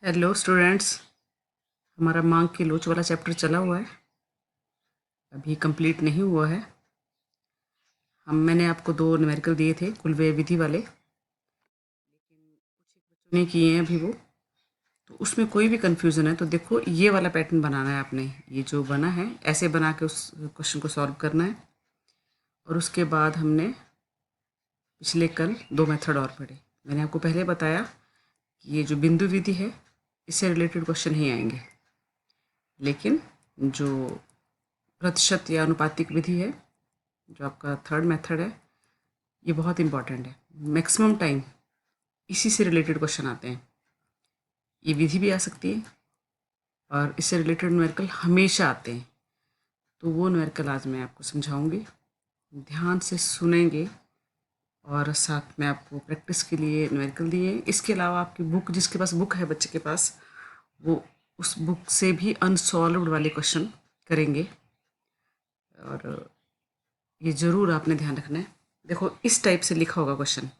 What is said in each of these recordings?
Hello students. हमारा मांग की लोच वाला चैप्टर चला हुआ है, अभी कंप्लीट नहीं हुआ है। मैंने आपको 2 न्यूमेरिकल दिए थे कुल व्यय विधि वाले, नहीं किए हैं अभी वो। तो उसमें कोई भी कन्फ्यूज़न है तो देखो, ये वाला पैटर्न बनाना है आपने। ये जो बना है ऐसे बना के उस क्वेश्चन को सॉल्व करना है। और उसके बाद हमने पिछले कल 2 मेथड और पढ़े। मैंने आपको पहले बताया कि ये जो बिंदु विधि है इससे रिलेटेड क्वेश्चन ही आएंगे, लेकिन जो प्रतिशत या अनुपातिक विधि है, जो आपका थर्ड मेथड है, ये बहुत इंपॉर्टेंट है। मैक्सिमम टाइम इसी से रिलेटेड क्वेश्चन आते हैं। ये विधि भी आ सकती है और इससे रिलेटेड न्यूमेरिकल हमेशा आते हैं। तो वो न्यूमेरिकल आज मैं आपको समझाऊंगी, ध्यान से सुनेंगे। और साथ में आपको प्रैक्टिस के लिए न्यूमेरिकल दिए। इसके अलावा आपकी बुक, जिसके पास बुक है बच्चे के पास, वो उस बुक से भी अनसॉल्व्ड वाले क्वेश्चन करेंगे। और ये ज़रूर आपने ध्यान रखना है। देखो, इस टाइप से लिखा होगा क्वेश्चन,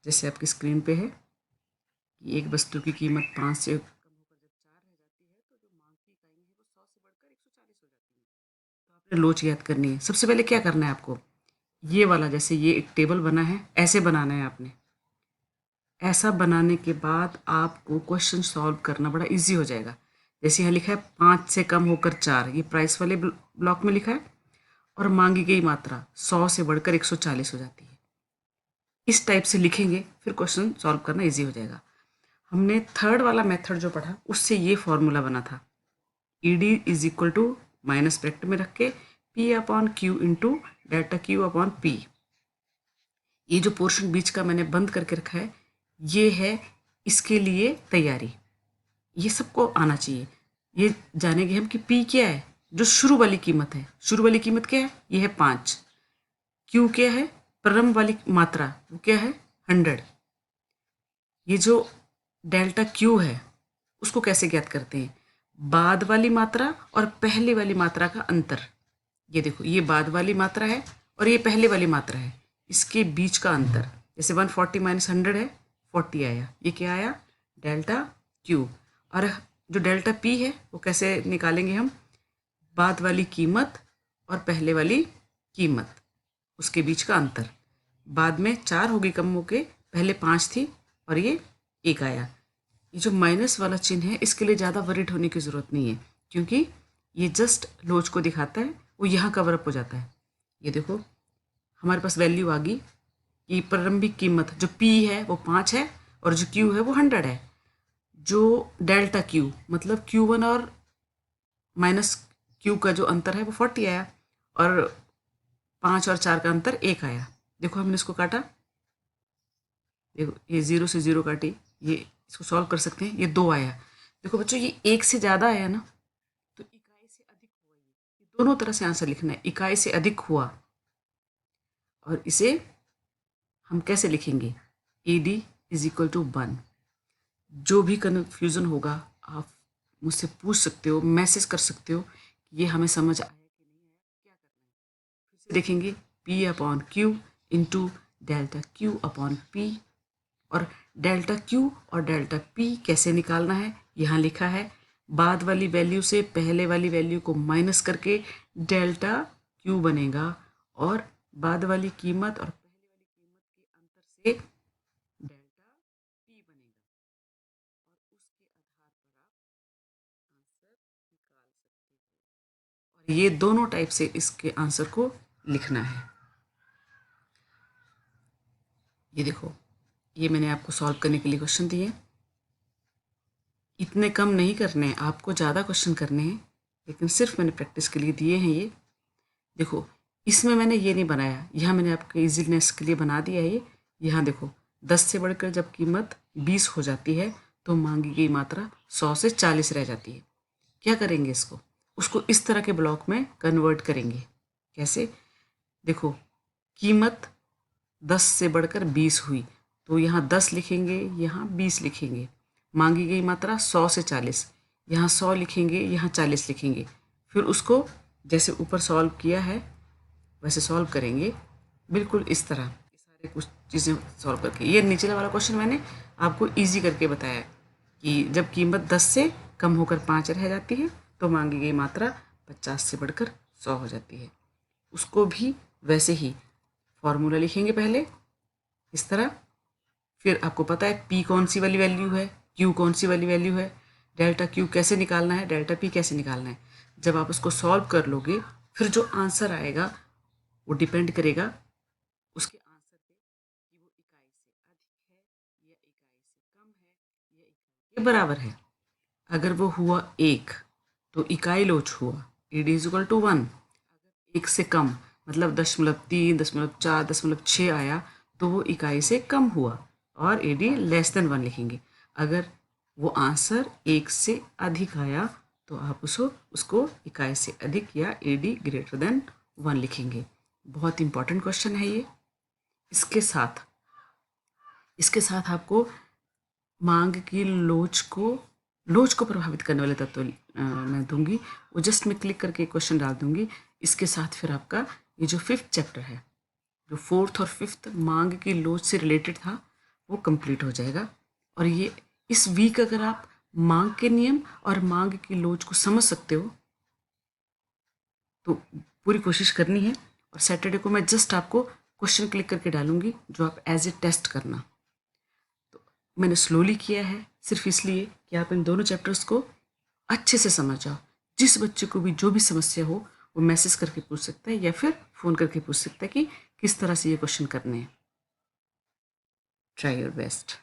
जैसे आपकी स्क्रीन पे है कि एक वस्तु की कीमत 5 से कम होकर जब 4 रह जाती है तो जो मांग की इकाई है वो 100 से बढ़कर 140 हो जाती है। तो आपने लोच याद करनी है। सबसे पहले क्या करना है आपको, ये वाला, जैसे ये एक टेबल बना है ऐसे बनाना है आपने। ऐसा बनाने के बाद आपको क्वेश्चन सॉल्व करना बड़ा इजी हो जाएगा। जैसे यहाँ लिखा है 5 से कम होकर 4, ये प्राइस वाले ब्लॉक में लिखा है, और मांगी गई मात्रा 100 से बढ़कर 140 हो जाती है। इस टाइप से लिखेंगे, फिर क्वेश्चन सॉल्व करना इजी हो जाएगा। हमने थर्ड वाला मेथड जो पढ़ा उससे ये फॉर्मूला बना था, E D is equal to minus bracket में रख के P upon Q into delta Q upon P. ये जो पोर्शन बीच का मैंने बंद करके रखा है, ये है इसके लिए तैयारी। ये सबको आना चाहिए। ये जानेंगे हम कि पी क्या है, जो शुरू वाली कीमत है। शुरू वाली कीमत क्या है, ये है 5। क्यू क्या है, प्रारंभ वाली मात्रा, वो क्या है 100। ये जो डेल्टा क्यू है उसको कैसे ज्ञात करते हैं, बाद वाली मात्रा और पहले वाली मात्रा का अंतर। ये देखो, ये बाद वाली मात्रा है और ये पहले वाली मात्रा है, इसके बीच का अंतर। जैसे 140 माइनस 100 है, 40 आया। ये क्या आया, डेल्टा क्यू। और जो डेल्टा पी है वो कैसे निकालेंगे हम, बाद वाली कीमत और पहले वाली कीमत, उसके बीच का अंतर। बाद में 4 होगी कम होके, पहले 5 थी और ये 1 आया। ये जो माइनस वाला चिन्ह है इसके लिए ज़्यादा वरीड होने की ज़रूरत नहीं है, क्योंकि ये जस्ट लोच को दिखाता है, वो यहाँ कवर अप हो जाता है। ये देखो, हमारे पास वैल्यू आ गई कि प्रारंभिक कीमत जो P है वो 5 है और जो Q है वो 100 है। जो डेल्टा Q मतलब Q1 और माइनस Q का जो अंतर है वो 40 आया, और 5 और 4 का अंतर 1 आया। देखो, हमने इसको काटा, देखो ये 0 से 0 काटी, ये इसको सॉल्व कर सकते हैं, ये 2 आया। देखो बच्चों, ये 1 से ज़्यादा आया ना, तो इकाई से अधिक हुआ। ये दोनों तरह से आंसर लिखना है, इकाई से अधिक हुआ। और इसे हम कैसे लिखेंगे, A D is equal to 1। जो भी कन्फ्यूज़न होगा आप मुझसे पूछ सकते हो, मैसेज कर सकते हो कि ये हमें समझ आया कि नहीं आया, क्या करना है। फिर से देखेंगे, P upon Q into delta Q upon P. और डेल्टा क्यू और डेल्टा पी कैसे निकालना है, यहाँ लिखा है, बाद वाली वैल्यू से पहले वाली वैल्यू को माइनस करके डेल्टा क्यू बनेगा, और बाद वाली कीमत और पहले वाली कीमत के अंतर से डेल्टा पी बनेगा। और उसके आधार पर आप आंसर निकाल सकते हो। और ये दोनों टाइप से इसके आंसर को लिखना है। ये देखो, ये मैंने आपको सॉल्व करने के लिए क्वेश्चन दिए। इतने कम नहीं करने हैं, आपको ज़्यादा क्वेश्चन करने हैं, लेकिन सिर्फ मैंने प्रैक्टिस के लिए दिए हैं ये। देखो, इसमें मैंने ये नहीं बनाया, यहाँ मैंने आपके इजीनेस के लिए बना दिया है ये। यहाँ देखो, 10 से बढ़कर जब कीमत 20 हो जाती है तो मांगी गई मात्रा 100 से 40 रह जाती है। क्या करेंगे इसको, उसको इस तरह के ब्लॉक में कन्वर्ट करेंगे। कैसे, देखो, कीमत 10 से बढ़कर 20 हुई तो यहाँ 10 लिखेंगे, यहाँ 20 लिखेंगे। मांगी गई मात्रा 100 से 40, यहाँ 100 लिखेंगे, यहाँ 40 लिखेंगे। फिर उसको जैसे ऊपर सॉल्व किया है वैसे सॉल्व करेंगे, बिल्कुल इस तरह। ये सारे कुछ चीज़ें सॉल्व करके, ये नीचे वाला क्वेश्चन मैंने आपको ईजी करके बताया है। कि जब कीमत 10 से कम होकर 5 रह जाती है तो मांगी गई मात्रा 50 से बढ़कर 100 हो जाती है। उसको भी वैसे ही फॉर्मूला लिखेंगे पहले इस तरह, फिर आपको पता है पी कौन सी वाली वैल्यू है, क्यू कौन सी वाली वैल्यू है, डेल्टा क्यू कैसे निकालना है, डेल्टा पी कैसे निकालना है। जब आप उसको सॉल्व कर लोगे फिर जो आंसर आएगा वो डिपेंड करेगा उसके आंसर पे कि वो इकाई से अधिक है या इकाई से कम है या इकाई के बराबर है। अगर वो हुआ 1 तो इकाई लोच हुआ, ed इज टू 1। अगर 1 से कम मतलब 0.3, 0.4, 0.6 आया तो वो इकाई से कम हुआ और ed लेस देन 1 लिखेंगे। अगर वो आंसर 1 से अधिक आया तो आप उसको इकाई से अधिक या ed ग्रेटर देन 1 लिखेंगे। बहुत इंपॉर्टेंट क्वेश्चन है ये। इसके साथ आपको मांग की लोच को प्रभावित करने वाले तत्व मैं दूंगी, वो जस्ट मैं क्लिक करके क्वेश्चन डाल दूंगी। इसके साथ फिर आपका ये जो 5th चैप्टर है, जो 4th और 5th मांग की लोच से रिलेटेड था, वो कंप्लीट हो जाएगा। और ये इस वीक अगर आप मांग के नियम और मांग की लोच को समझ सकते हो तो पूरी कोशिश करनी है। और सैटरडे को मैं जस्ट आपको क्वेश्चन क्लिक करके डालूंगी जो आप एज ए टेस्ट करना। तो मैंने स्लोली किया है सिर्फ इसलिए कि आप इन दोनों चैप्टर्स को अच्छे से समझ जाओ। जिस बच्चे को भी जो भी समस्या हो वो मैसेज करके पूछ सकता है या फिर फ़ोन करके पूछ सकता है कि किस तरह से ये क्वेश्चन करने हैं। Try your best.